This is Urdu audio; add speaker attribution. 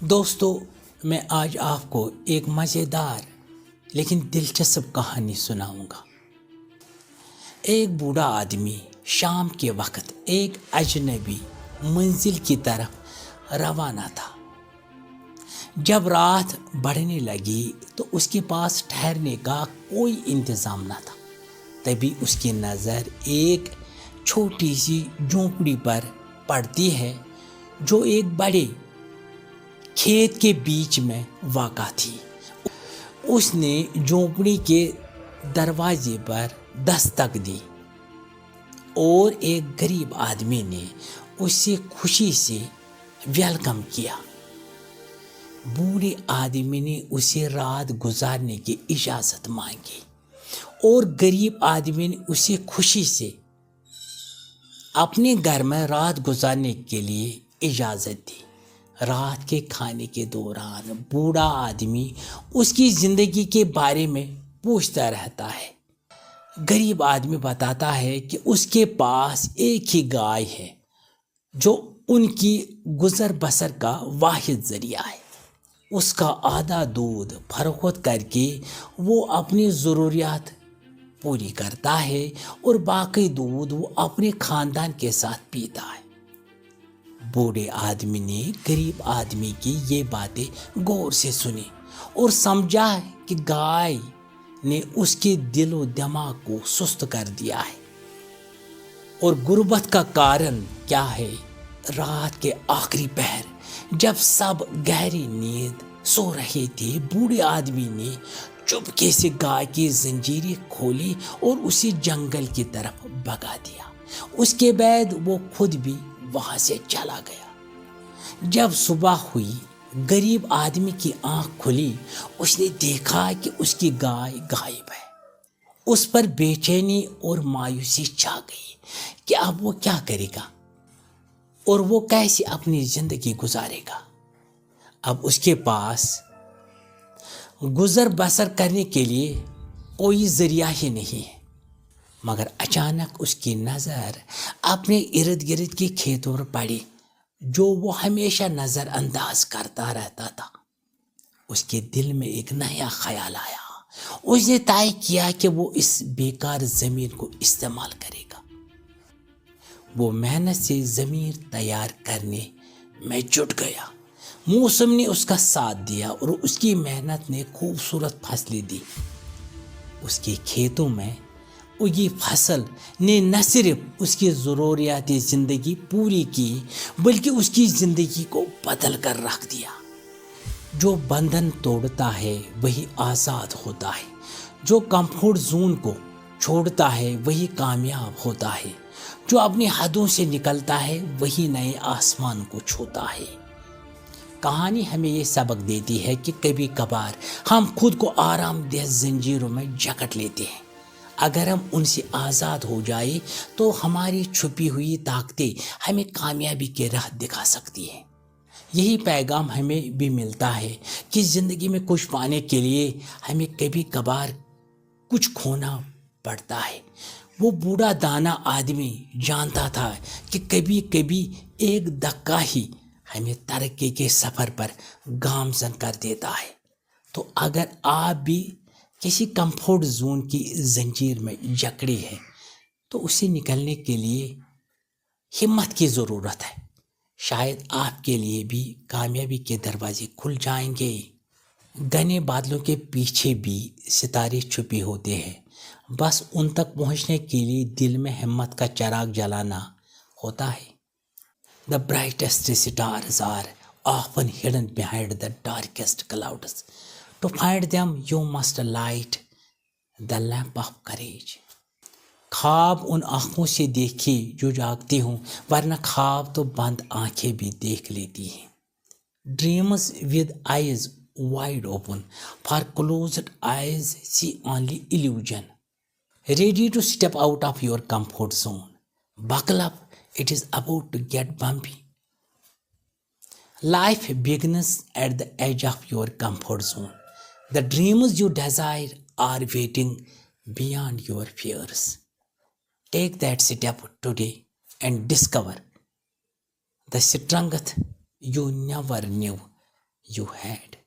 Speaker 1: دوستو میں آج آپ کو ایک مزیدار لیکن دلچسپ کہانی سناؤں گا۔ ایک بوڑھا آدمی شام کے وقت ایک اجنبی منزل کی طرف روانہ تھا۔ جب رات بڑھنے لگی تو اس کے پاس ٹھہرنے کا کوئی انتظام نہ تھا۔ تبھی اس کی نظر ایک چھوٹی سی جھونپڑی پر پڑتی ہے جو ایک بڑے کھیت کے بیچ میں واقع تھی۔ اس نے جھونپڑی کے دروازے پر دستک دی اور ایک غریب آدمی نے اسے خوشی سے ویلکم کیا۔ بوڑھے آدمی نے اسے رات گزارنے کی اجازت مانگی اور غریب آدمی نے اسے خوشی سے اپنے گھر میں رات گزارنے کے لیے اجازت دی۔ رات کے کھانے کے دوران بوڑھا آدمی اس کی زندگی کے بارے میں پوچھتا رہتا ہے۔ غریب آدمی بتاتا ہے کہ اس کے پاس ایک ہی گائے ہے جو ان کی گزر بسر کا واحد ذریعہ ہے۔ اس کا آدھا دودھ فروخت کر کے وہ اپنی ضروریات پوری کرتا ہے اور باقی دودھ وہ اپنے خاندان کے ساتھ پیتا ہے۔ بوڑھے آدمی نے غریب آدمی کی یہ باتیں غور سے سنی اور سمجھا کہ گائے نے اس کے دل و دماغ کو سست کر دیا ہے اور غربت کا کارن کیا ہے۔ رات کے آخری پہر جب سب گہری نیند سو رہے تھے، بوڑھے آدمی نے چپکے سے گائے کی زنجیریں کھولی اور اسے جنگل کی طرف بھگا دیا۔ اس کے بعد وہ خود بھی وہاں سے چلا گیا۔ جب صبح ہوئی، غریب آدمی کی آنکھ کھلی۔ اس نے دیکھا کہ اس کی گائے غائب ہے۔ اس پر بے چینی اور مایوسی چھا گئی کہ اب وہ کیا کرے گا اور وہ کیسے اپنی زندگی گزارے گا۔ اب اس کے پاس گزر بسر کرنے کے لیے کوئی ذریعہ ہی نہیں ہے۔ مگر اچانک اس کی نظر اپنے ارد گرد کے کھیتوں پر پڑی جو وہ ہمیشہ نظر انداز کرتا رہتا تھا۔ اس کے دل میں ایک نیا خیال آیا۔ اس نے طے کیا کہ وہ اس بیکار زمین کو استعمال کرے گا۔ وہ محنت سے زمین تیار کرنے میں جٹ گیا۔ موسم نے اس کا ساتھ دیا اور اس کی محنت نے خوبصورت فصلیں دی۔ اس کے کھیتوں میں اگی فصل نے نہ صرف اس کی ضروریات زندگی پوری کی بلکہ اس کی زندگی کو بدل کر رکھ دیا۔ جو بندھن توڑتا ہے وہی آزاد ہوتا ہے، جو کمفرٹ زون کو چھوڑتا ہے وہی کامیاب ہوتا ہے، جو اپنی حدوں سے نکلتا ہے وہی نئے آسمان کو چھوتا ہے۔ کہانی ہمیں یہ سبق دیتی ہے کہ کبھی کبھار ہم خود کو آرام دہ زنجیروں میں جکڑ لیتے ہیں۔ اگر ہم ان سے آزاد ہو جائیں تو ہماری چھپی ہوئی طاقتیں ہمیں کامیابی کی راہ دکھا سکتی ہیں۔ یہی پیغام ہمیں بھی ملتا ہے کہ زندگی میں کچھ پانے کے لیے ہمیں کبھی کبھار کچھ کھونا پڑتا ہے۔ وہ بوڑھا دانا آدمی جانتا تھا کہ کبھی کبھی ایک دھکا ہی ہمیں ترقی کے سفر پر گامزن کر دیتا ہے۔ تو اگر آپ بھی کسی کمفرٹ زون کی زنجیر میں جکڑے ہیں تو اسے نکلنے کے لیے ہمت کی ضرورت ہے۔ شاید آپ کے لیے بھی کامیابی کے دروازے کھل جائیں گے۔ گھنے بادلوں کے پیچھے بھی ستارے چھپے ہوتے ہیں، بس ان تک پہنچنے کے لیے دل میں ہمت کا چراغ جلانا ہوتا ہے۔ The brightest stars are often hidden behind the darkest clouds. To find them, you must light the lamp of courage. خواب ان آنکھوں سے دیکھے جو جاگتی ہوں، ورنہ خواب تو بند آنکھیں بھی دیکھ لیتی ہیں۔ Dreams with eyes wide open, for closed eyes see only illusion. Ready to step out of your comfort zone. Buckle up, it is about to get bumpy. Life begins at the edge of your comfort zone. The dreams you desire are waiting beyond your fears. Take that step today and discover the strength you never knew you had.